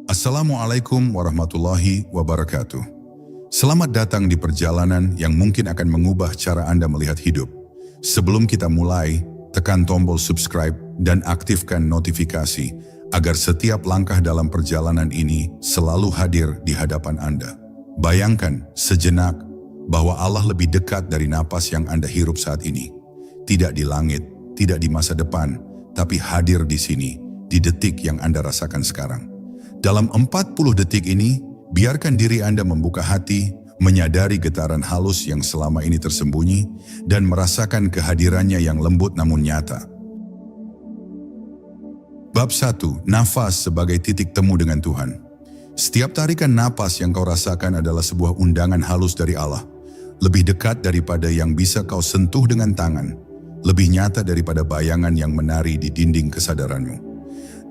Assalamualaikum warahmatullahi wabarakatuh. Selamat datang di perjalanan yang mungkin akan mengubah cara Anda melihat hidup. Sebelum kita mulai, tekan tombol subscribe dan aktifkan notifikasi agar setiap langkah dalam perjalanan ini selalu hadir di hadapan Anda. Bayangkan sejenak bahwa Allah lebih dekat dari napas yang Anda hirup saat ini. Tidak di langit, tidak di masa depan, tapi hadir di sini, di detik yang Anda rasakan sekarang. Dalam 40 detik ini, biarkan diri Anda membuka hati, menyadari getaran halus yang selama ini tersembunyi, dan merasakan kehadirannya yang lembut namun nyata. Bab 1. Nafas sebagai titik temu dengan Tuhan. Setiap tarikan napas yang kau rasakan adalah sebuah undangan halus dari Allah. Lebih dekat daripada yang bisa kau sentuh dengan tangan, lebih nyata daripada bayangan yang menari di dinding kesadaranmu.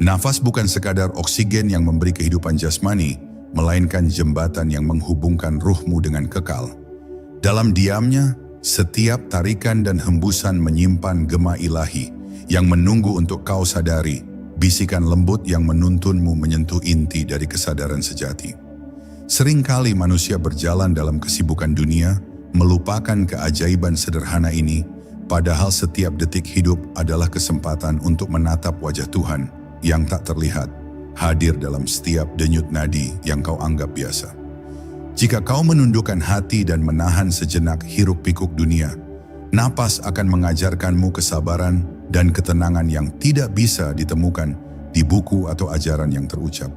Nafas bukan sekadar oksigen yang memberi kehidupan jasmani, melainkan jembatan yang menghubungkan ruhmu dengan kekal. Dalam diamnya, setiap tarikan dan hembusan menyimpan gema ilahi yang menunggu untuk kau sadari, bisikan lembut yang menuntunmu menyentuh inti dari kesadaran sejati. Seringkali manusia berjalan dalam kesibukan dunia, melupakan keajaiban sederhana ini, padahal setiap detik hidup adalah kesempatan untuk menatap wajah Tuhan yang tak terlihat, hadir dalam setiap denyut nadi yang kau anggap biasa. Jika kau menundukkan hati dan menahan sejenak hiruk-pikuk dunia, napas akan mengajarkanmu kesabaran dan ketenangan yang tidak bisa ditemukan di buku atau ajaran yang terucap.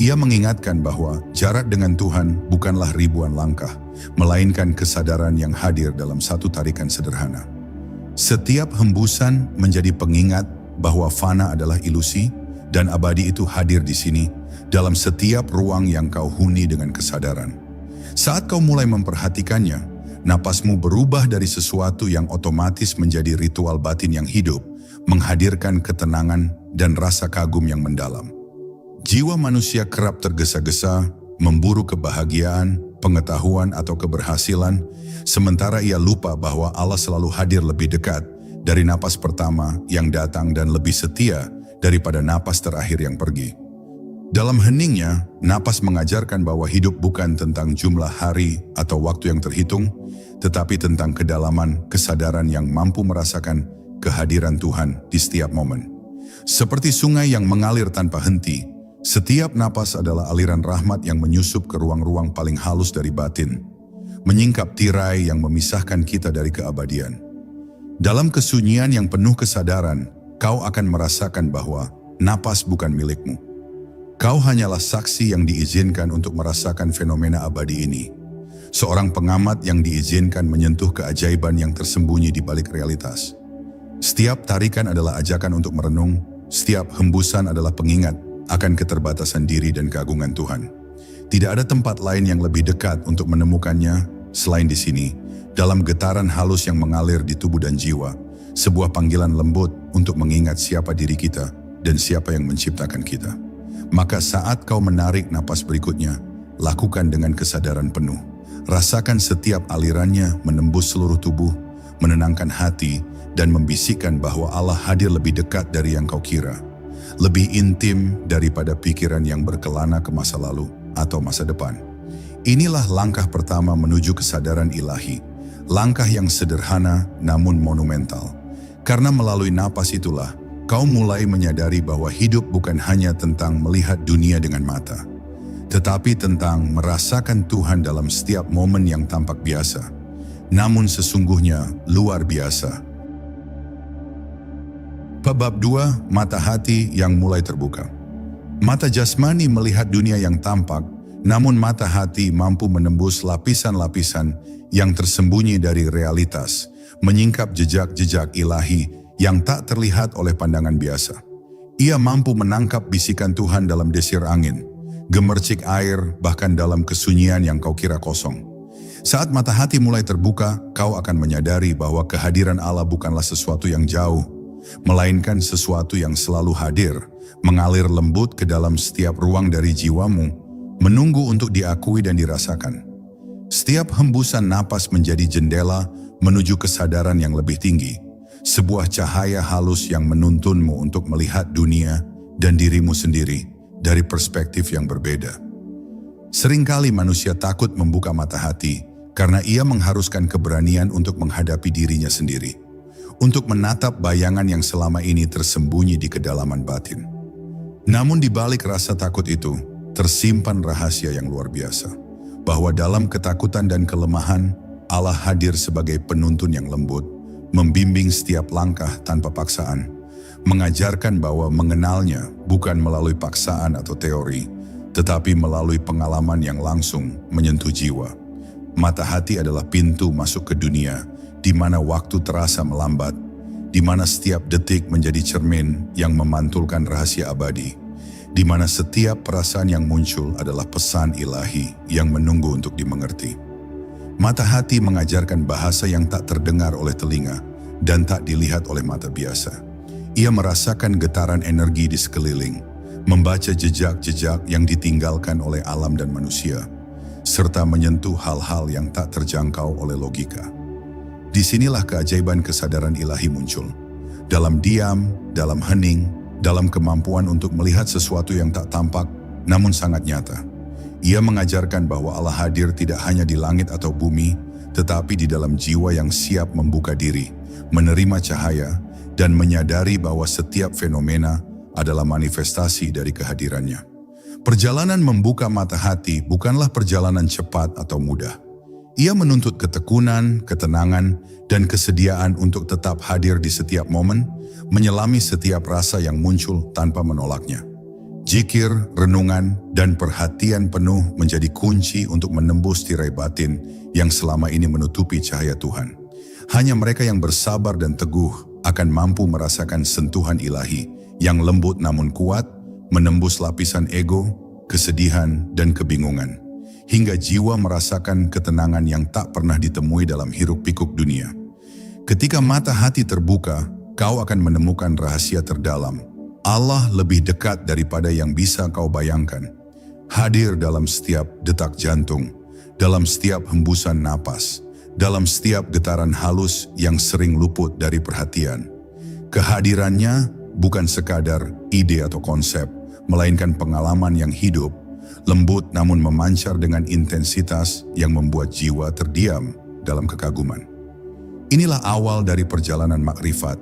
Ia mengingatkan bahwa jarak dengan Tuhan bukanlah ribuan langkah, melainkan kesadaran yang hadir dalam satu tarikan sederhana. Setiap hembusan menjadi pengingat bahwa fana adalah ilusi, dan abadi itu hadir di sini, dalam setiap ruang yang kau huni dengan kesadaran. Saat kau mulai memperhatikannya, napasmu berubah dari sesuatu yang otomatis menjadi ritual batin yang hidup, menghadirkan ketenangan dan rasa kagum yang mendalam. Jiwa manusia kerap tergesa-gesa, memburu kebahagiaan, pengetahuan atau keberhasilan, sementara ia lupa bahwa Allah selalu hadir lebih dekat dari napas pertama yang datang dan lebih setia daripada napas terakhir yang pergi. Dalam heningnya, napas mengajarkan bahwa hidup bukan tentang jumlah hari atau waktu yang terhitung, tetapi tentang kedalaman kesadaran yang mampu merasakan kehadiran Tuhan di setiap momen. Seperti sungai yang mengalir tanpa henti, setiap napas adalah aliran rahmat yang menyusup ke ruang-ruang paling halus dari batin, menyingkap tirai yang memisahkan kita dari keabadian. Dalam kesunyian yang penuh kesadaran, kau akan merasakan bahwa napas bukan milikmu. Kau hanyalah saksi yang diizinkan untuk merasakan fenomena abadi ini. Seorang pengamat yang diizinkan menyentuh keajaiban yang tersembunyi di balik realitas. Setiap tarikan adalah ajakan untuk merenung, setiap hembusan adalah pengingat akan keterbatasan diri dan keagungan Tuhan. Tidak ada tempat lain yang lebih dekat untuk menemukannya selain di sini, dalam getaran halus yang mengalir di tubuh dan jiwa. Sebuah panggilan lembut untuk mengingat siapa diri kita dan siapa yang menciptakan kita. Maka saat kau menarik napas berikutnya, lakukan dengan kesadaran penuh. Rasakan setiap alirannya menembus seluruh tubuh, menenangkan hati, dan membisikkan bahwa Allah hadir lebih dekat dari yang kau kira. Lebih intim daripada pikiran yang berkelana ke masa lalu atau masa depan. Inilah langkah pertama menuju kesadaran ilahi. Langkah yang sederhana namun monumental. Karena melalui napas itulah, kau mulai menyadari bahwa hidup bukan hanya tentang melihat dunia dengan mata, tetapi tentang merasakan Tuhan dalam setiap momen yang tampak biasa, namun sesungguhnya luar biasa. Bab 2. Mata hati yang mulai terbuka. Mata jasmani melihat dunia yang tampak, namun mata hati mampu menembus lapisan-lapisan yang tersembunyi dari realitas, menyingkap jejak-jejak ilahi yang tak terlihat oleh pandangan biasa. Ia mampu menangkap bisikan Tuhan dalam desir angin, gemercik air, bahkan dalam kesunyian yang kau kira kosong. Saat mata hati mulai terbuka, kau akan menyadari bahwa kehadiran Allah bukanlah sesuatu yang jauh, melainkan sesuatu yang selalu hadir, mengalir lembut ke dalam setiap ruang dari jiwamu, menunggu untuk diakui dan dirasakan. Setiap hembusan napas menjadi jendela menuju kesadaran yang lebih tinggi, sebuah cahaya halus yang menuntunmu untuk melihat dunia dan dirimu sendiri dari perspektif yang berbeda. Seringkali manusia takut membuka mata hati karena ia mengharuskan keberanian untuk menghadapi dirinya sendiri, untuk menatap bayangan yang selama ini tersembunyi di kedalaman batin. Namun di balik rasa takut itu, tersimpan rahasia yang luar biasa, bahwa dalam ketakutan dan kelemahan, Allah hadir sebagai penuntun yang lembut, membimbing setiap langkah tanpa paksaan, mengajarkan bahwa mengenalnya bukan melalui paksaan atau teori, tetapi melalui pengalaman yang langsung menyentuh jiwa. Mata hati adalah pintu masuk ke dunia di mana waktu terasa melambat, di mana setiap detik menjadi cermin yang memantulkan rahasia abadi, di mana setiap perasaan yang muncul adalah pesan ilahi yang menunggu untuk dimengerti. Mata hati mengajarkan bahasa yang tak terdengar oleh telinga dan tak dilihat oleh mata biasa. Ia merasakan getaran energi di sekeliling, membaca jejak-jejak yang ditinggalkan oleh alam dan manusia, serta menyentuh hal-hal yang tak terjangkau oleh logika. Disinilah keajaiban kesadaran ilahi muncul. Dalam diam, dalam hening, dalam kemampuan untuk melihat sesuatu yang tak tampak, namun sangat nyata. Ia mengajarkan bahwa Allah hadir tidak hanya di langit atau bumi, tetapi di dalam jiwa yang siap membuka diri, menerima cahaya, dan menyadari bahwa setiap fenomena adalah manifestasi dari kehadirannya. Perjalanan membuka mata hati bukanlah perjalanan cepat atau mudah. Ia menuntut ketekunan, ketenangan, dan kesediaan untuk tetap hadir di setiap momen, menyelami setiap rasa yang muncul tanpa menolaknya. Zikir, renungan, dan perhatian penuh menjadi kunci untuk menembus tirai batin yang selama ini menutupi cahaya Tuhan. Hanya mereka yang bersabar dan teguh akan mampu merasakan sentuhan ilahi yang lembut namun kuat, menembus lapisan ego, kesedihan, dan kebingungan, hingga jiwa merasakan ketenangan yang tak pernah ditemui dalam hiruk-pikuk dunia. Ketika mata hati terbuka, kau akan menemukan rahasia terdalam. Allah lebih dekat daripada yang bisa kau bayangkan. Hadir dalam setiap detak jantung, dalam setiap hembusan napas, dalam setiap getaran halus yang sering luput dari perhatian. Kehadirannya bukan sekadar ide atau konsep, melainkan pengalaman yang hidup, lembut namun memancar dengan intensitas yang membuat jiwa terdiam dalam kekaguman. Inilah awal dari perjalanan makrifat,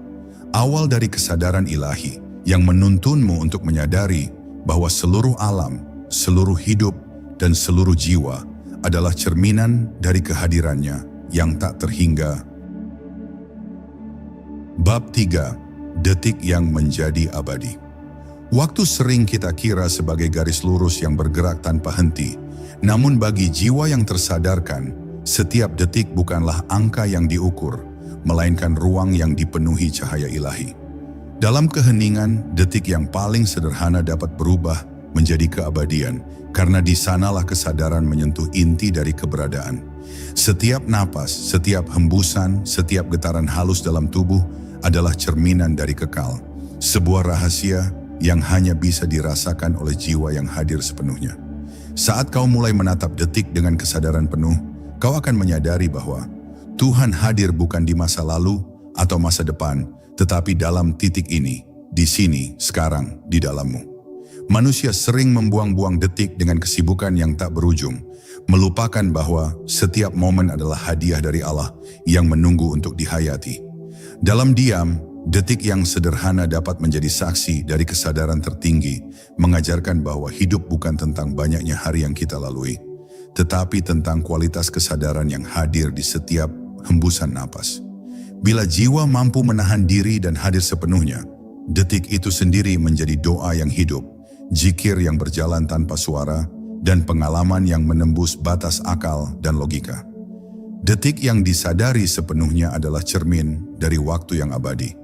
awal dari kesadaran ilahi yang menuntunmu untuk menyadari bahwa seluruh alam, seluruh hidup, dan seluruh jiwa adalah cerminan dari kehadirannya yang tak terhingga. Bab 3. Detik yang menjadi abadi. Waktu sering kita kira sebagai garis lurus yang bergerak tanpa henti, namun bagi jiwa yang tersadarkan, setiap detik bukanlah angka yang diukur, melainkan ruang yang dipenuhi cahaya ilahi. Dalam keheningan, detik yang paling sederhana dapat berubah menjadi keabadian, karena di sanalah kesadaran menyentuh inti dari keberadaan. Setiap napas, setiap hembusan, setiap getaran halus dalam tubuh adalah cerminan dari kekal, sebuah rahasia yang hanya bisa dirasakan oleh jiwa yang hadir sepenuhnya. Saat kau mulai menatap detik dengan kesadaran penuh, kau akan menyadari bahwa Tuhan hadir bukan di masa lalu atau masa depan, tetapi dalam titik ini, di sini, sekarang, di dalammu. Manusia sering membuang-buang detik dengan kesibukan yang tak berujung, melupakan bahwa setiap momen adalah hadiah dari Allah yang menunggu untuk dihayati. Dalam diam, detik yang sederhana dapat menjadi saksi dari kesadaran tertinggi, mengajarkan bahwa hidup bukan tentang banyaknya hari yang kita lalui, tetapi tentang kualitas kesadaran yang hadir di setiap hembusan napas. Bila jiwa mampu menahan diri dan hadir sepenuhnya, detik itu sendiri menjadi doa yang hidup, zikir yang berjalan tanpa suara, dan pengalaman yang menembus batas akal dan logika. Detik yang disadari sepenuhnya adalah cermin dari waktu yang abadi.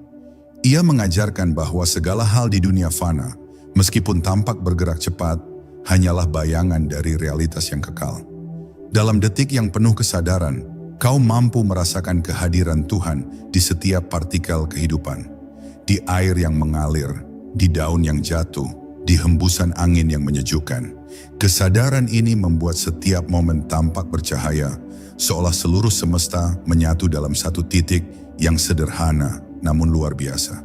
Ia mengajarkan bahwa segala hal di dunia fana, meskipun tampak bergerak cepat, hanyalah bayangan dari realitas yang kekal. Dalam detik yang penuh kesadaran, kau mampu merasakan kehadiran Tuhan di setiap partikel kehidupan, di air yang mengalir, di daun yang jatuh, di hembusan angin yang menyejukkan. Kesadaran ini membuat setiap momen tampak bercahaya, seolah seluruh semesta menyatu dalam satu titik yang sederhana namun luar biasa.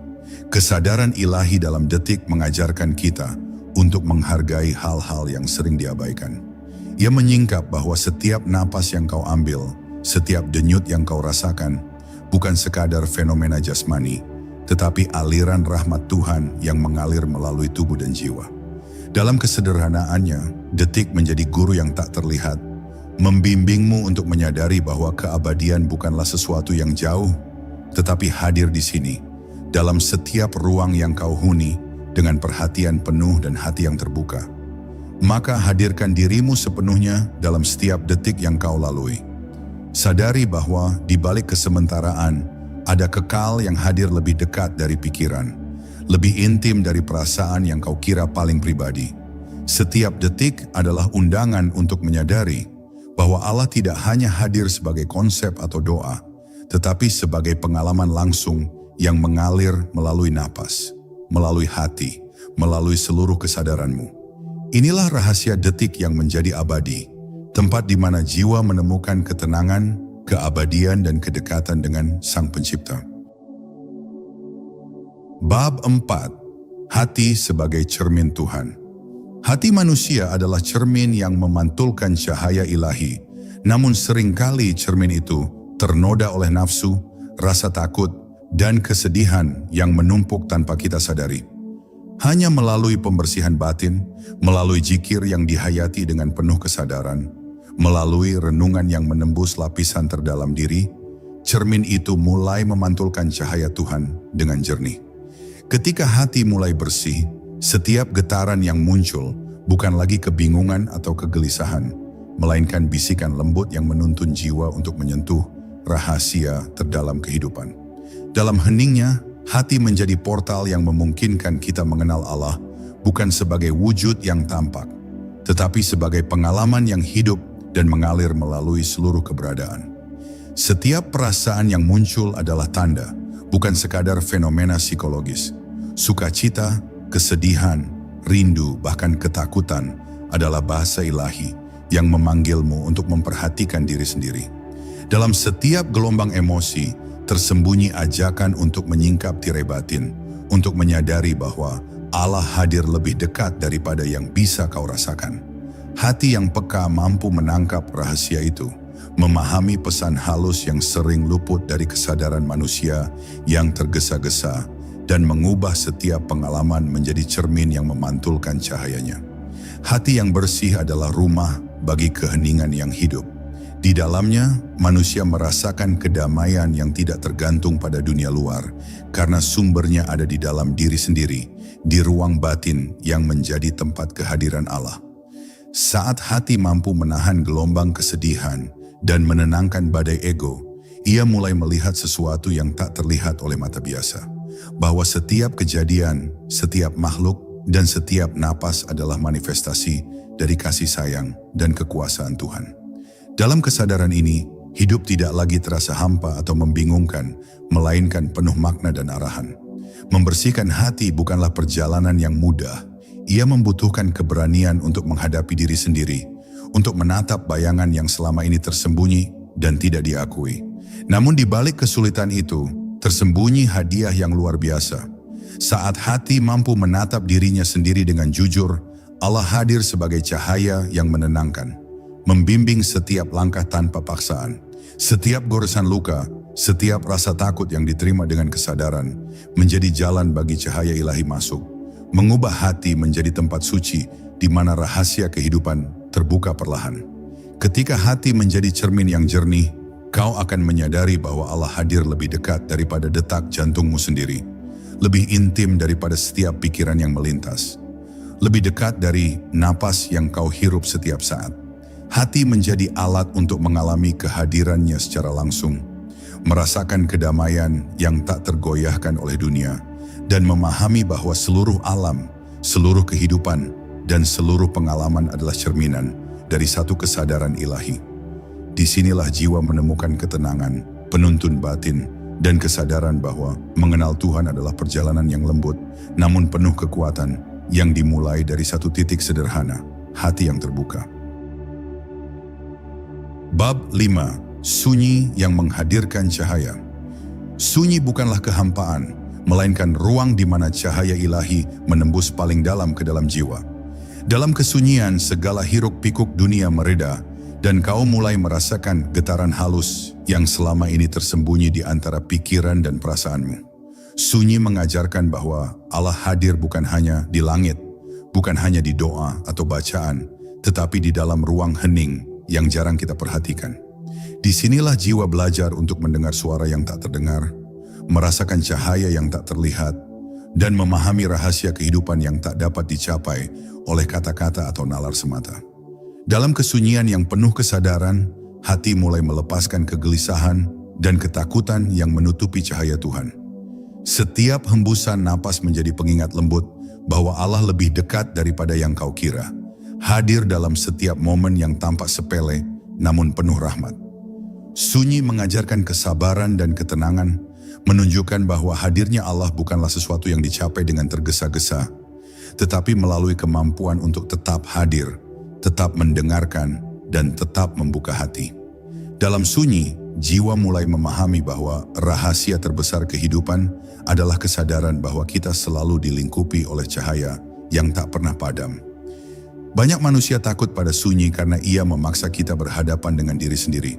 Kesadaran ilahi dalam detik mengajarkan kita untuk menghargai hal-hal yang sering diabaikan. Ia menyingkap bahwa setiap napas yang kau ambil, setiap denyut yang kau rasakan, bukan sekadar fenomena jasmani, tetapi aliran rahmat Tuhan yang mengalir melalui tubuh dan jiwa. Dalam kesederhanaannya, detik menjadi guru yang tak terlihat, membimbingmu untuk menyadari bahwa keabadian bukanlah sesuatu yang jauh, tetapi hadir di sini, dalam setiap ruang yang kau huni, dengan perhatian penuh dan hati yang terbuka. Maka hadirkan dirimu sepenuhnya dalam setiap detik yang kau lalui. Sadari bahwa di balik kesementaraan, ada kekal yang hadir lebih dekat dari pikiran, lebih intim dari perasaan yang kau kira paling pribadi. Setiap detik adalah undangan untuk menyadari bahwa Allah tidak hanya hadir sebagai konsep atau doa, tetapi sebagai pengalaman langsung yang mengalir melalui napas, melalui hati, melalui seluruh kesadaranmu. Inilah rahasia detik yang menjadi abadi, tempat di mana jiwa menemukan ketenangan, keabadian dan kedekatan dengan Sang Pencipta. Bab 4. Hati sebagai cermin Tuhan. Hati manusia adalah cermin yang memantulkan cahaya ilahi, namun seringkali cermin itu ternoda oleh nafsu, rasa takut, dan kesedihan yang menumpuk tanpa kita sadari. Hanya melalui pembersihan batin, melalui zikir yang dihayati dengan penuh kesadaran, melalui renungan yang menembus lapisan terdalam diri, cermin itu mulai memantulkan cahaya Tuhan dengan jernih. Ketika hati mulai bersih, setiap getaran yang muncul bukan lagi kebingungan atau kegelisahan, melainkan bisikan lembut yang menuntun jiwa untuk menyentuh rahasia terdalam kehidupan. Dalam heningnya, hati menjadi portal yang memungkinkan kita mengenal Allah bukan sebagai wujud yang tampak, tetapi sebagai pengalaman yang hidup dan mengalir melalui seluruh keberadaan. Setiap perasaan yang muncul adalah tanda, bukan sekadar fenomena psikologis. Sukacita, kesedihan, rindu, bahkan ketakutan adalah bahasa ilahi yang memanggilmu untuk memperhatikan diri sendiri. Dalam setiap gelombang emosi, tersembunyi ajakan untuk menyingkap tirai batin, untuk menyadari bahwa Allah hadir lebih dekat daripada yang bisa kau rasakan. Hati yang peka mampu menangkap rahasia itu, memahami pesan halus yang sering luput dari kesadaran manusia yang tergesa-gesa, dan mengubah setiap pengalaman menjadi cermin yang memantulkan cahayanya. Hati yang bersih adalah rumah bagi keheningan yang hidup. Di dalamnya, manusia merasakan kedamaian yang tidak tergantung pada dunia luar, karena sumbernya ada di dalam diri sendiri, di ruang batin yang menjadi tempat kehadiran Allah. Saat hati mampu menahan gelombang kesedihan dan menenangkan badai ego, ia mulai melihat sesuatu yang tak terlihat oleh mata biasa, bahwa setiap kejadian, setiap makhluk, dan setiap napas adalah manifestasi dari kasih sayang dan kekuasaan Tuhan. Dalam kesadaran ini, hidup tidak lagi terasa hampa atau membingungkan, melainkan penuh makna dan arahan. Membersihkan hati bukanlah perjalanan yang mudah. Ia membutuhkan keberanian untuk menghadapi diri sendiri, untuk menatap bayangan yang selama ini tersembunyi dan tidak diakui. Namun di balik kesulitan itu, tersembunyi hadiah yang luar biasa. Saat hati mampu menatap dirinya sendiri dengan jujur, Allah hadir sebagai cahaya yang menenangkan, membimbing setiap langkah tanpa paksaan. Setiap goresan luka, setiap rasa takut yang diterima dengan kesadaran, menjadi jalan bagi cahaya ilahi masuk, mengubah hati menjadi tempat suci di mana rahasia kehidupan terbuka perlahan. Ketika hati menjadi cermin yang jernih, kau akan menyadari bahwa Allah hadir lebih dekat daripada detak jantungmu sendiri, lebih intim daripada setiap pikiran yang melintas, lebih dekat dari napas yang kau hirup setiap saat. Hati menjadi alat untuk mengalami kehadirannya secara langsung, merasakan kedamaian yang tak tergoyahkan oleh dunia, dan memahami bahwa seluruh alam, seluruh kehidupan, dan seluruh pengalaman adalah cerminan dari satu kesadaran ilahi. Disinilah jiwa menemukan ketenangan, penuntun batin, dan kesadaran bahwa mengenal Tuhan adalah perjalanan yang lembut, namun penuh kekuatan yang dimulai dari satu titik sederhana, hati yang terbuka. Bab 5. Sunyi yang menghadirkan cahaya. Sunyi bukanlah kehampaan, melainkan ruang di mana cahaya ilahi menembus paling dalam ke dalam jiwa. Dalam kesunyian, segala hiruk-pikuk dunia mereda, dan kau mulai merasakan getaran halus yang selama ini tersembunyi di antara pikiran dan perasaanmu. Sunyi mengajarkan bahwa Allah hadir bukan hanya di langit, bukan hanya di doa atau bacaan, tetapi di dalam ruang hening yang jarang kita perhatikan. Disinilah jiwa belajar untuk mendengar suara yang tak terdengar, merasakan cahaya yang tak terlihat, dan memahami rahasia kehidupan yang tak dapat dicapai oleh kata-kata atau nalar semata. Dalam kesunyian yang penuh kesadaran, hati mulai melepaskan kegelisahan dan ketakutan yang menutupi cahaya Tuhan. Setiap hembusan napas menjadi pengingat lembut bahwa Allah lebih dekat daripada yang kau kira, hadir dalam setiap momen yang tampak sepele namun penuh rahmat. Sunyi mengajarkan kesabaran dan ketenangan, menunjukkan bahwa hadirnya Allah bukanlah sesuatu yang dicapai dengan tergesa-gesa, tetapi melalui kemampuan untuk tetap hadir, tetap mendengarkan, dan tetap membuka hati. Dalam sunyi, jiwa mulai memahami bahwa rahasia terbesar kehidupan adalah kesadaran bahwa kita selalu dilingkupi oleh cahaya yang tak pernah padam. Banyak manusia takut pada sunyi karena ia memaksa kita berhadapan dengan diri sendiri.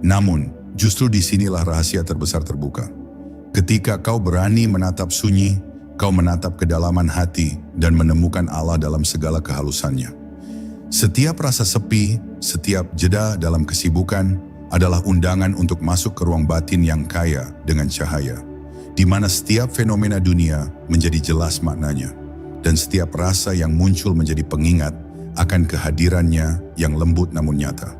Namun, justru disinilah rahasia terbesar terbuka. Ketika kau berani menatap sunyi, kau menatap kedalaman hati dan menemukan Allah dalam segala kehalusannya. Setiap rasa sepi, setiap jeda dalam kesibukan adalah undangan untuk masuk ke ruang batin yang kaya dengan cahaya, di mana setiap fenomena dunia menjadi jelas maknanya, dan setiap rasa yang muncul menjadi pengingat akan kehadirannya yang lembut namun nyata.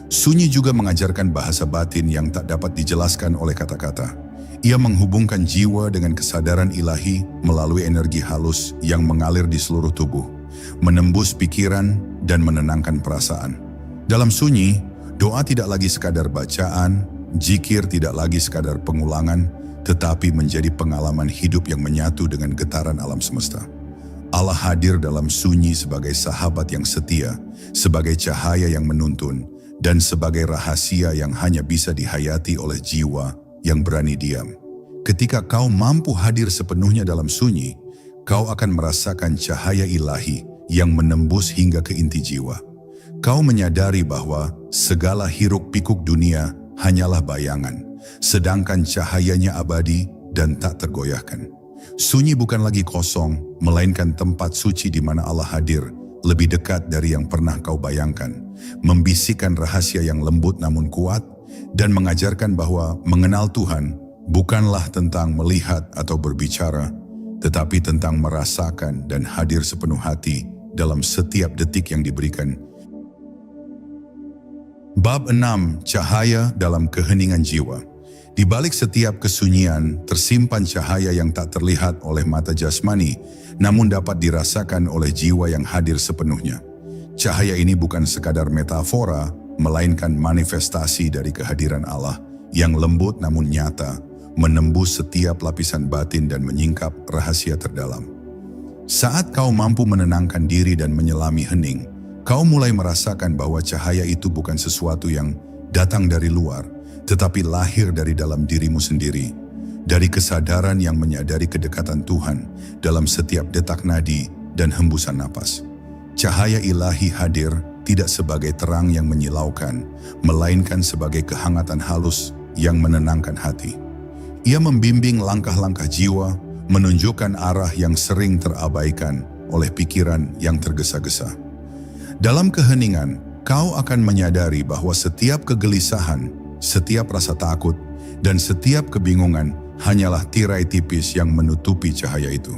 Sunyi juga mengajarkan bahasa batin yang tak dapat dijelaskan oleh kata-kata. Ia menghubungkan jiwa dengan kesadaran ilahi melalui energi halus yang mengalir di seluruh tubuh, menembus pikiran dan menenangkan perasaan. Dalam sunyi, doa tidak lagi sekadar bacaan, zikir tidak lagi sekadar pengulangan, tetapi menjadi pengalaman hidup yang menyatu dengan getaran alam semesta. Allah hadir dalam sunyi sebagai sahabat yang setia, sebagai cahaya yang menuntun, dan sebagai rahasia yang hanya bisa dihayati oleh jiwa yang berani diam. Ketika kau mampu hadir sepenuhnya dalam sunyi, kau akan merasakan cahaya ilahi yang menembus hingga ke inti jiwa. Kau menyadari bahwa segala hiruk-pikuk dunia hanyalah bayangan, sedangkan cahayanya abadi dan tak tergoyahkan. Sunyi bukan lagi kosong, melainkan tempat suci di mana Allah hadir, lebih dekat dari yang pernah kau bayangkan, membisikkan rahasia yang lembut namun kuat, dan mengajarkan bahwa mengenal Tuhan bukanlah tentang melihat atau berbicara, tetapi tentang merasakan dan hadir sepenuh hati dalam setiap detik yang diberikan. Bab 6. Cahaya dalam keheningan jiwa. Di balik setiap kesunyian, tersimpan cahaya yang tak terlihat oleh mata jasmani, namun dapat dirasakan oleh jiwa yang hadir sepenuhnya. Cahaya ini bukan sekadar metafora, melainkan manifestasi dari kehadiran Allah yang lembut namun nyata, menembus setiap lapisan batin dan menyingkap rahasia terdalam. Saat kau mampu menenangkan diri dan menyelami hening, kau mulai merasakan bahwa cahaya itu bukan sesuatu yang datang dari luar, tetapi lahir dari dalam dirimu sendiri, dari kesadaran yang menyadari kedekatan Tuhan dalam setiap detak nadi dan hembusan napas. Cahaya ilahi hadir tidak sebagai terang yang menyilaukan, melainkan sebagai kehangatan halus yang menenangkan hati. Ia membimbing langkah-langkah jiwa, menunjukkan arah yang sering terabaikan oleh pikiran yang tergesa-gesa. Dalam keheningan, kau akan menyadari bahwa setiap kegelisahan, setiap rasa takut, dan setiap kebingungan hanyalah tirai tipis yang menutupi cahaya itu.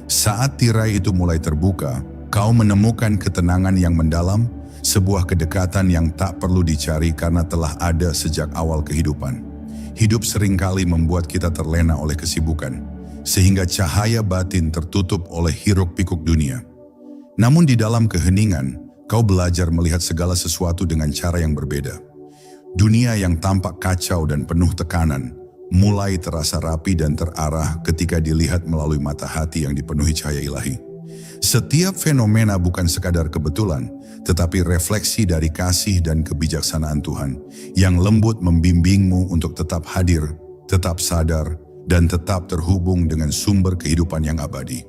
Saat tirai itu mulai terbuka, kau menemukan ketenangan yang mendalam, sebuah kedekatan yang tak perlu dicari karena telah ada sejak awal kehidupan. Hidup seringkali membuat kita terlena oleh kesibukan, sehingga cahaya batin tertutup oleh hiruk-pikuk dunia. Namun di dalam keheningan, kau belajar melihat segala sesuatu dengan cara yang berbeda. Dunia yang tampak kacau dan penuh tekanan mulai terasa rapi dan terarah ketika dilihat melalui mata hati yang dipenuhi cahaya ilahi. Setiap fenomena bukan sekadar kebetulan, tetapi refleksi dari kasih dan kebijaksanaan Tuhan yang lembut membimbingmu untuk tetap hadir, tetap sadar, dan tetap terhubung dengan sumber kehidupan yang abadi.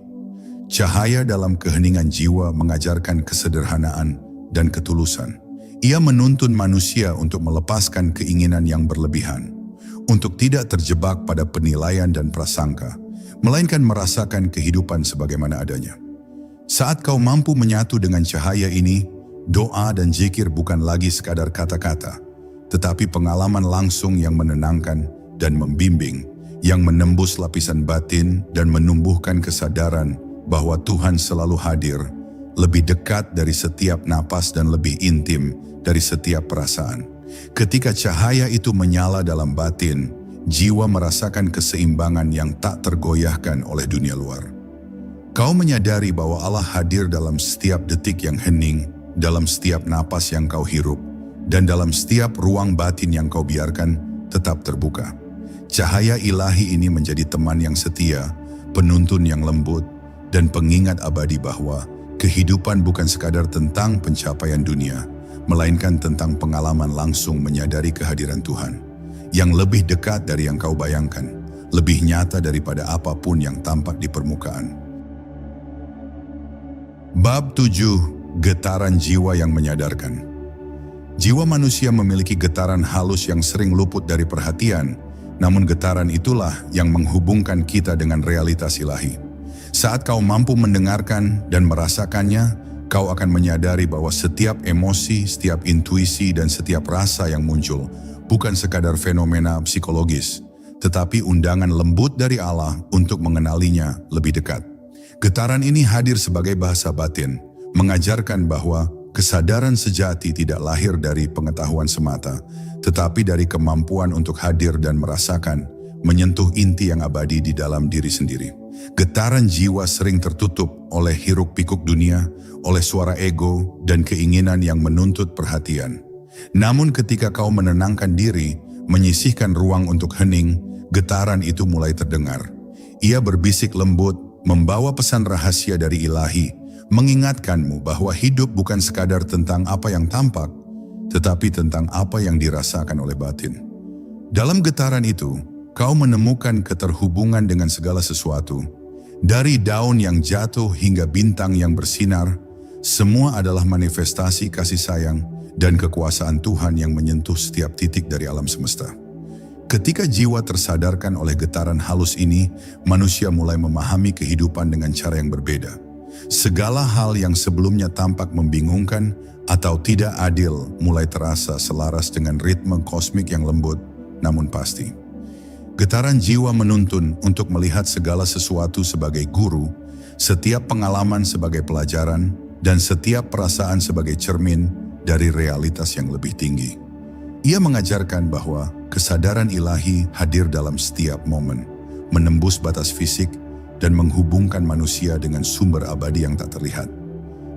Cahaya dalam keheningan jiwa mengajarkan kesederhanaan dan ketulusan. Ia menuntun manusia untuk melepaskan keinginan yang berlebihan, untuk tidak terjebak pada penilaian dan prasangka, melainkan merasakan kehidupan sebagaimana adanya. Saat kau mampu menyatu dengan cahaya ini, doa dan zikir bukan lagi sekadar kata-kata, tetapi pengalaman langsung yang menenangkan dan membimbing, yang menembus lapisan batin dan menumbuhkan kesadaran bahwa Tuhan selalu hadir, lebih dekat dari setiap napas dan lebih intim dari setiap perasaan. Ketika cahaya itu menyala dalam batin, jiwa merasakan keseimbangan yang tak tergoyahkan oleh dunia luar. Kau menyadari bahwa Allah hadir dalam setiap detik yang hening, dalam setiap napas yang kau hirup, dan dalam setiap ruang batin yang kau biarkan tetap terbuka. Cahaya ilahi ini menjadi teman yang setia, penuntun yang lembut, dan pengingat abadi bahwa kehidupan bukan sekadar tentang pencapaian dunia, melainkan tentang pengalaman langsung menyadari kehadiran Tuhan, yang lebih dekat dari yang kau bayangkan, lebih nyata daripada apapun yang tampak di permukaan. Bab 7. Getaran jiwa yang menyadarkan. Jiwa manusia memiliki getaran halus yang sering luput dari perhatian, namun getaran itulah yang menghubungkan kita dengan realitas ilahi. Saat kau mampu mendengarkan dan merasakannya, kau akan menyadari bahwa setiap emosi, setiap intuisi, dan setiap rasa yang muncul bukan sekadar fenomena psikologis, tetapi undangan lembut dari Allah untuk mengenalinya lebih dekat. Getaran ini hadir sebagai bahasa batin, mengajarkan bahwa kesadaran sejati tidak lahir dari pengetahuan semata, tetapi dari kemampuan untuk hadir dan merasakan, menyentuh inti yang abadi di dalam diri sendiri. Getaran jiwa sering tertutup oleh hiruk-pikuk dunia, oleh suara ego, dan keinginan yang menuntut perhatian. Namun ketika kau menenangkan diri, menyisihkan ruang untuk hening, getaran itu mulai terdengar. Ia berbisik lembut, membawa pesan rahasia dari ilahi, mengingatkanmu bahwa hidup bukan sekadar tentang apa yang tampak, tetapi tentang apa yang dirasakan oleh batin. Dalam getaran itu, kau menemukan keterhubungan dengan segala sesuatu. Dari daun yang jatuh hingga bintang yang bersinar, semua adalah manifestasi kasih sayang dan kekuasaan Tuhan yang menyentuh setiap titik dari alam semesta. Ketika jiwa tersadarkan oleh getaran halus ini, manusia mulai memahami kehidupan dengan cara yang berbeda. Segala hal yang sebelumnya tampak membingungkan atau tidak adil mulai terasa selaras dengan ritme kosmik yang lembut, namun pasti. Getaran jiwa menuntun untuk melihat segala sesuatu sebagai guru, setiap pengalaman sebagai pelajaran, dan setiap perasaan sebagai cermin dari realitas yang lebih tinggi. Ia mengajarkan bahwa kesadaran ilahi hadir dalam setiap momen, menembus batas fisik, dan menghubungkan manusia dengan sumber abadi yang tak terlihat.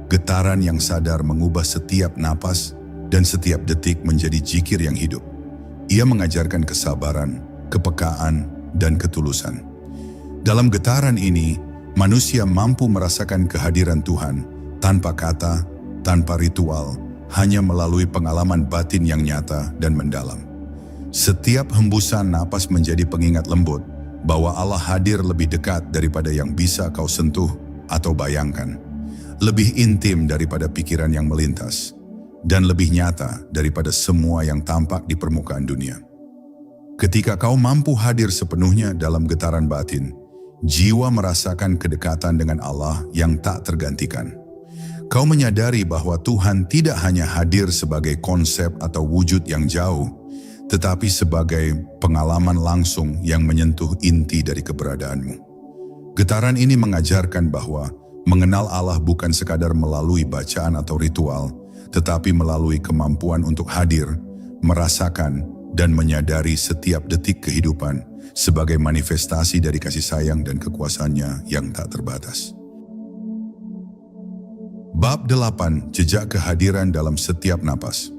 Getaran yang sadar mengubah setiap napas dan setiap detik menjadi zikir yang hidup. Ia mengajarkan kesabaran, kepekaan, dan ketulusan. Dalam getaran ini, manusia mampu merasakan kehadiran Tuhan tanpa kata, tanpa ritual, hanya melalui pengalaman batin yang nyata dan mendalam. Setiap hembusan napas menjadi pengingat lembut bahwa Allah hadir lebih dekat daripada yang bisa kau sentuh atau bayangkan, lebih intim daripada pikiran yang melintas, dan lebih nyata daripada semua yang tampak di permukaan dunia. Ketika kau mampu hadir sepenuhnya dalam getaran batin, jiwa merasakan kedekatan dengan Allah yang tak tergantikan. Kau menyadari bahwa Tuhan tidak hanya hadir sebagai konsep atau wujud yang jauh, tetapi sebagai pengalaman langsung yang menyentuh inti dari keberadaanmu. Getaran ini mengajarkan bahwa mengenal Allah bukan sekadar melalui bacaan atau ritual, tetapi melalui kemampuan untuk hadir, merasakan, dan menyadari setiap detik kehidupan sebagai manifestasi dari kasih sayang dan kekuasaannya yang tak terbatas. Bab 8. Jejak kehadiran dalam setiap napas.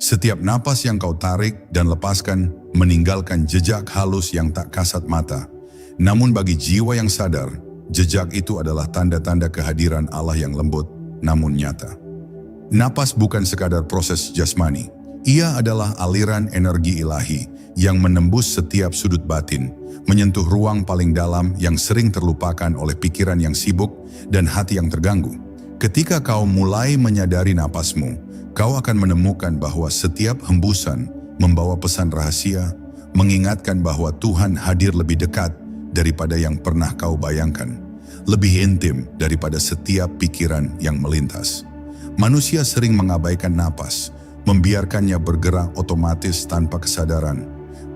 Setiap napas yang kau tarik dan lepaskan meninggalkan jejak halus yang tak kasat mata. Namun bagi jiwa yang sadar, jejak itu adalah tanda-tanda kehadiran Allah yang lembut namun nyata. Napas bukan sekadar proses jasmani. Ia adalah aliran energi ilahi yang menembus setiap sudut batin, menyentuh ruang paling dalam yang sering terlupakan oleh pikiran yang sibuk dan hati yang terganggu. Ketika kau mulai menyadari napasmu, kau akan menemukan bahwa setiap hembusan membawa pesan rahasia, mengingatkan bahwa Tuhan hadir lebih dekat daripada yang pernah kau bayangkan, lebih intim daripada setiap pikiran yang melintas. Manusia sering mengabaikan napas, membiarkannya bergerak otomatis tanpa kesadaran,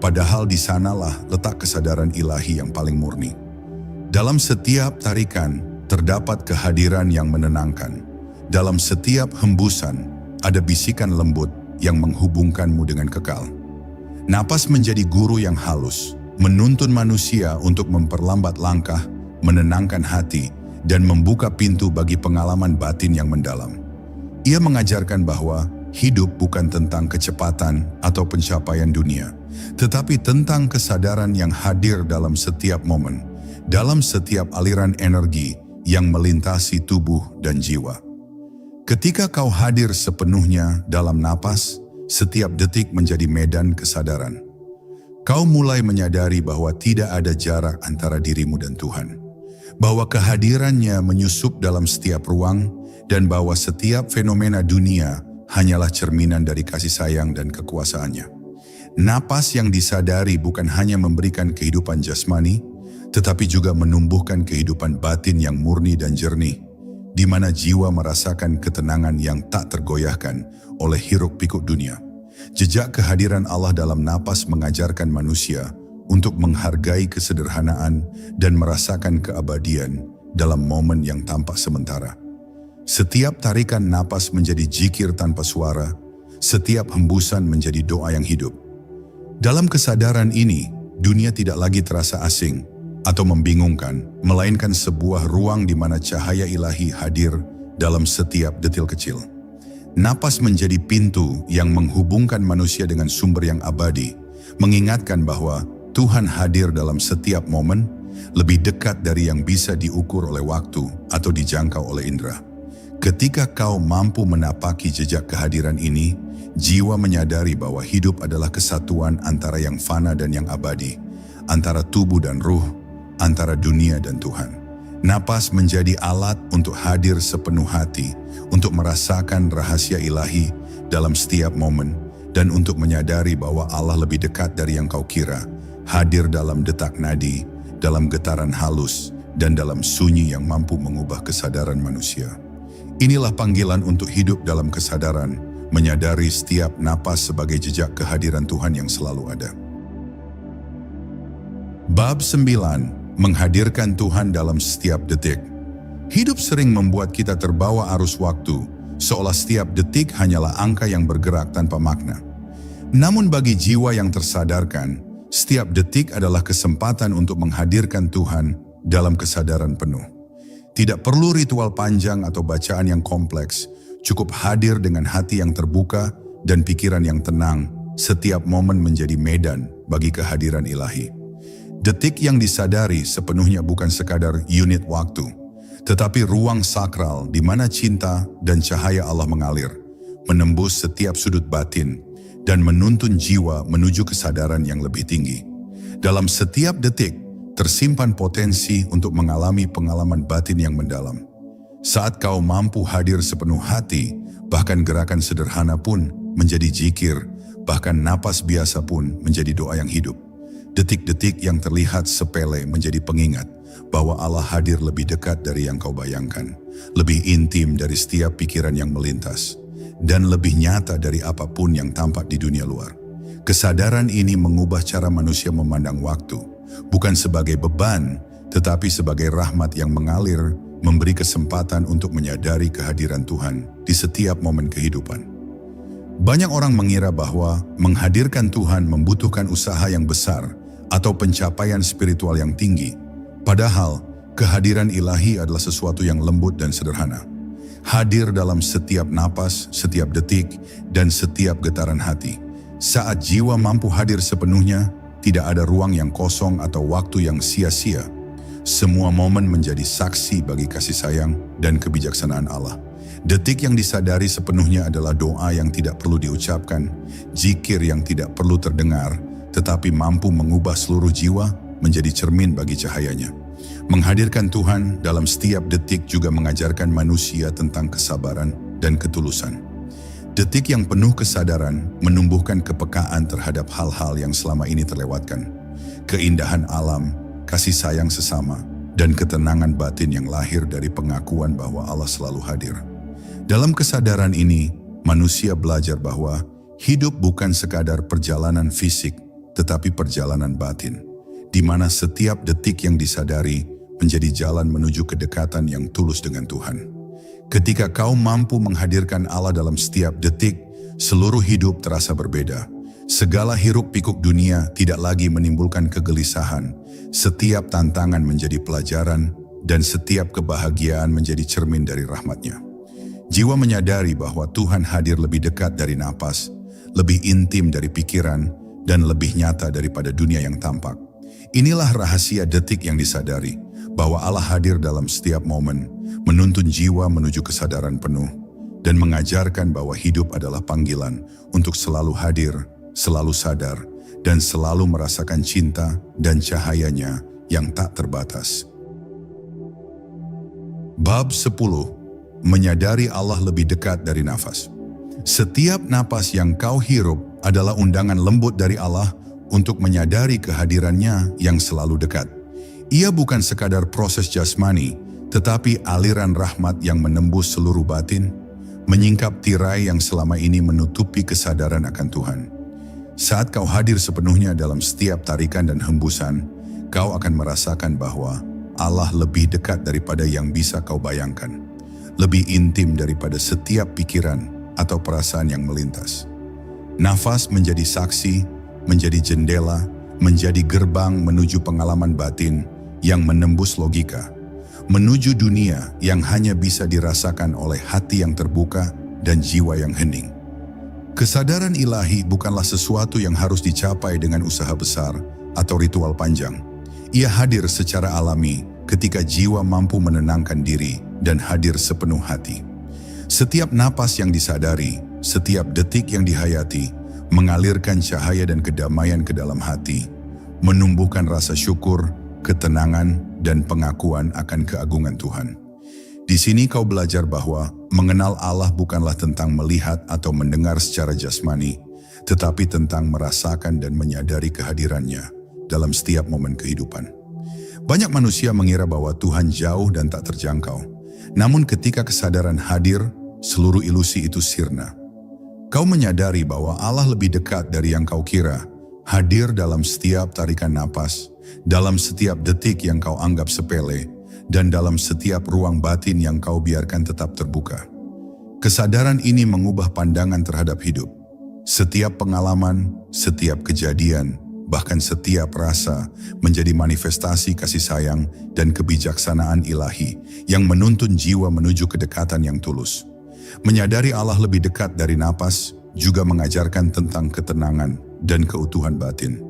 padahal di sanalah letak kesadaran ilahi yang paling murni. Dalam setiap tarikan terdapat kehadiran yang menenangkan. Dalam setiap hembusan ada bisikan lembut yang menghubungkanmu dengan kekal. Napas menjadi guru yang halus, menuntun manusia untuk memperlambat langkah, menenangkan hati, dan membuka pintu bagi pengalaman batin yang mendalam. Ia mengajarkan bahwa hidup bukan tentang kecepatan atau pencapaian dunia, tetapi tentang kesadaran yang hadir dalam setiap momen, dalam setiap aliran energi yang melintasi tubuh dan jiwa. Ketika kau hadir sepenuhnya dalam napas, setiap detik menjadi medan kesadaran. Kau mulai menyadari bahwa tidak ada jarak antara dirimu dan Tuhan, bahwa kehadirannya menyusup dalam setiap ruang, dan bahwa setiap fenomena dunia hanyalah cerminan dari kasih sayang dan kekuasaannya. Napas yang disadari bukan hanya memberikan kehidupan jasmani, tetapi juga menumbuhkan kehidupan batin yang murni dan jernih, di mana jiwa merasakan ketenangan yang tak tergoyahkan oleh hiruk-pikuk dunia. Jejak kehadiran Allah dalam napas mengajarkan manusia untuk menghargai kesederhanaan dan merasakan keabadian dalam momen yang tampak sementara. Setiap tarikan napas menjadi zikir tanpa suara, setiap hembusan menjadi doa yang hidup. Dalam kesadaran ini, dunia tidak lagi terasa asing atau membingungkan, melainkan sebuah ruang di mana cahaya ilahi hadir dalam setiap detil kecil. Napas menjadi pintu yang menghubungkan manusia dengan sumber yang abadi, mengingatkan bahwa Tuhan hadir dalam setiap momen, lebih dekat dari yang bisa diukur oleh waktu atau dijangkau oleh indera. Ketika kau mampu menapaki jejak kehadiran ini, jiwa menyadari bahwa hidup adalah kesatuan antara yang fana dan yang abadi, antara tubuh dan ruh, antara dunia dan Tuhan. Napas menjadi alat untuk hadir sepenuh hati, untuk merasakan rahasia ilahi dalam setiap momen, dan untuk menyadari bahwa Allah lebih dekat dari yang kau kira, hadir dalam detak nadi, dalam getaran halus, dan dalam sunyi yang mampu mengubah kesadaran manusia. Inilah panggilan untuk hidup dalam kesadaran, menyadari setiap napas sebagai jejak kehadiran Tuhan yang selalu ada. Bab 9. Menghadirkan Tuhan dalam setiap detik. Hidup sering membuat kita terbawa arus waktu, seolah setiap detik hanyalah angka yang bergerak tanpa makna. Namun bagi jiwa yang tersadarkan, setiap detik adalah kesempatan untuk menghadirkan Tuhan dalam kesadaran penuh. Tidak perlu ritual panjang atau bacaan yang kompleks, cukup hadir dengan hati yang terbuka dan pikiran yang tenang. Setiap momen menjadi medan bagi kehadiran ilahi. Detik yang disadari sepenuhnya bukan sekadar unit waktu, tetapi ruang sakral di mana cinta dan cahaya Allah mengalir, menembus setiap sudut batin, dan menuntun jiwa menuju kesadaran yang lebih tinggi. Dalam setiap detik, tersimpan potensi untuk mengalami pengalaman batin yang mendalam. Saat kau mampu hadir sepenuh hati, bahkan gerakan sederhana pun menjadi zikir, bahkan napas biasa pun menjadi doa yang hidup. Detik-detik yang terlihat sepele menjadi pengingat bahwa Allah hadir lebih dekat dari yang kau bayangkan, lebih intim dari setiap pikiran yang melintas, dan lebih nyata dari apapun yang tampak di dunia luar. Kesadaran ini mengubah cara manusia memandang waktu, bukan sebagai beban, tetapi sebagai rahmat yang mengalir, memberi kesempatan untuk menyadari kehadiran Tuhan di setiap momen kehidupan. Banyak orang mengira bahwa menghadirkan Tuhan membutuhkan usaha yang besar atau pencapaian spiritual yang tinggi. Padahal, kehadiran ilahi adalah sesuatu yang lembut dan sederhana. Hadir dalam setiap napas, setiap detik, dan setiap getaran hati. Saat jiwa mampu hadir sepenuhnya, tidak ada ruang yang kosong atau waktu yang sia-sia. Semua momen menjadi saksi bagi kasih sayang dan kebijaksanaan Allah. Detik yang disadari sepenuhnya adalah doa yang tidak perlu diucapkan, zikir yang tidak perlu terdengar, tetapi mampu mengubah seluruh jiwa menjadi cermin bagi cahayanya. Menghadirkan Tuhan dalam setiap detik juga mengajarkan manusia tentang kesabaran dan ketulusan. Detik yang penuh kesadaran menumbuhkan kepekaan terhadap hal-hal yang selama ini terlewatkan. Keindahan alam, kasih sayang sesama, dan ketenangan batin yang lahir dari pengakuan bahwa Allah selalu hadir. Dalam kesadaran ini, manusia belajar bahwa hidup bukan sekadar perjalanan fisik, tetapi perjalanan batin, di mana setiap detik yang disadari menjadi jalan menuju kedekatan yang tulus dengan Tuhan. Ketika kau mampu menghadirkan Allah dalam setiap detik, seluruh hidup terasa berbeda. Segala hiruk-pikuk dunia tidak lagi menimbulkan kegelisahan. Setiap tantangan menjadi pelajaran, dan setiap kebahagiaan menjadi cermin dari rahmat-Nya. Jiwa menyadari bahwa Tuhan hadir lebih dekat dari napas, lebih intim dari pikiran, dan lebih nyata daripada dunia yang tampak. Inilah rahasia detik yang disadari, bahwa Allah hadir dalam setiap momen, menuntun jiwa menuju kesadaran penuh, dan mengajarkan bahwa hidup adalah panggilan untuk selalu hadir, selalu sadar, dan selalu merasakan cinta dan cahayanya yang tak terbatas. Bab 10. Menyadari Allah lebih dekat dari nafas. Setiap napas yang kau hirup adalah undangan lembut dari Allah untuk menyadari kehadirannya yang selalu dekat. Ia bukan sekadar proses jasmani, tetapi aliran rahmat yang menembus seluruh batin, menyingkap tirai yang selama ini menutupi kesadaran akan Tuhan. Saat kau hadir sepenuhnya dalam setiap tarikan dan hembusan, kau akan merasakan bahwa Allah lebih dekat daripada yang bisa kau bayangkan, lebih intim daripada setiap pikiran atau perasaan yang melintas. Nafas menjadi saksi, menjadi jendela, menjadi gerbang menuju pengalaman batin yang menembus logika, menuju dunia yang hanya bisa dirasakan oleh hati yang terbuka dan jiwa yang hening. Kesadaran ilahi bukanlah sesuatu yang harus dicapai dengan usaha besar atau ritual panjang. Ia hadir secara alami ketika jiwa mampu menenangkan diri dan hadir sepenuh hati. Setiap napas yang disadari, setiap detik yang dihayati, mengalirkan cahaya dan kedamaian ke dalam hati, menumbuhkan rasa syukur, ketenangan, dan pengakuan akan keagungan Tuhan. Di sini kau belajar bahwa mengenal Allah bukanlah tentang melihat atau mendengar secara jasmani, tetapi tentang merasakan dan menyadari kehadirannya dalam setiap momen kehidupan. Banyak manusia mengira bahwa Tuhan jauh dan tak terjangkau. Namun ketika kesadaran hadir, seluruh ilusi itu sirna. Kau menyadari bahwa Allah lebih dekat dari yang kau kira, hadir dalam setiap tarikan napas, dalam setiap detik yang kau anggap sepele, dan dalam setiap ruang batin yang kau biarkan tetap terbuka. Kesadaran ini mengubah pandangan terhadap hidup. Setiap pengalaman, setiap kejadian, bahkan setiap rasa menjadi manifestasi kasih sayang dan kebijaksanaan ilahi yang menuntun jiwa menuju kedekatan yang tulus. Menyadari Allah lebih dekat dari napas juga mengajarkan tentang ketenangan dan keutuhan batin.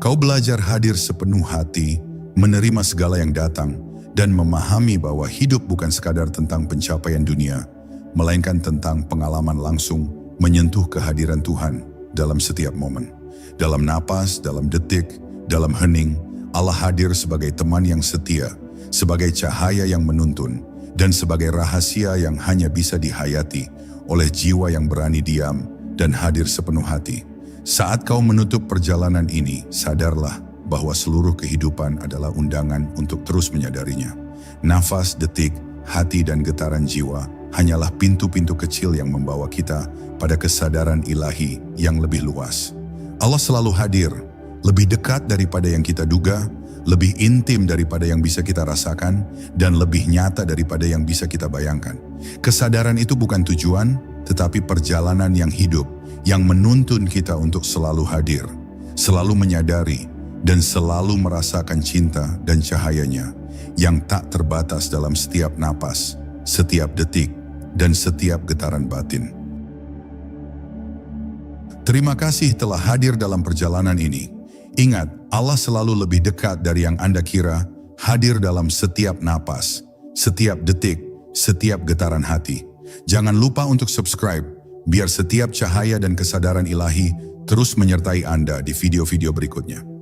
Kau belajar hadir sepenuh hati, menerima segala yang datang, dan memahami bahwa hidup bukan sekadar tentang pencapaian dunia, melainkan tentang pengalaman langsung menyentuh kehadiran Tuhan dalam setiap momen. Dalam napas, dalam detik, dalam hening, Allah hadir sebagai teman yang setia, sebagai cahaya yang menuntun, dan sebagai rahasia yang hanya bisa dihayati oleh jiwa yang berani diam dan hadir sepenuh hati. Saat kau menutup perjalanan ini, sadarlah bahwa seluruh kehidupan adalah undangan untuk terus menyadarinya. Nafas, detik, hati, dan getaran jiwa hanyalah pintu-pintu kecil yang membawa kita pada kesadaran ilahi yang lebih luas. Allah selalu hadir, lebih dekat daripada yang kita duga, lebih intim daripada yang bisa kita rasakan, dan lebih nyata daripada yang bisa kita bayangkan. Kesadaran itu bukan tujuan, tetapi perjalanan yang hidup, yang menuntun kita untuk selalu hadir, selalu menyadari, dan selalu merasakan cinta dan cahayanya yang tak terbatas dalam setiap napas, setiap detik, dan setiap getaran batin. Terima kasih telah hadir dalam perjalanan ini. Ingat, Allah selalu lebih dekat dari yang Anda kira, hadir dalam setiap napas, setiap detik, setiap getaran hati. Jangan lupa untuk subscribe, biar setiap cahaya dan kesadaran ilahi terus menyertai Anda di video-video berikutnya.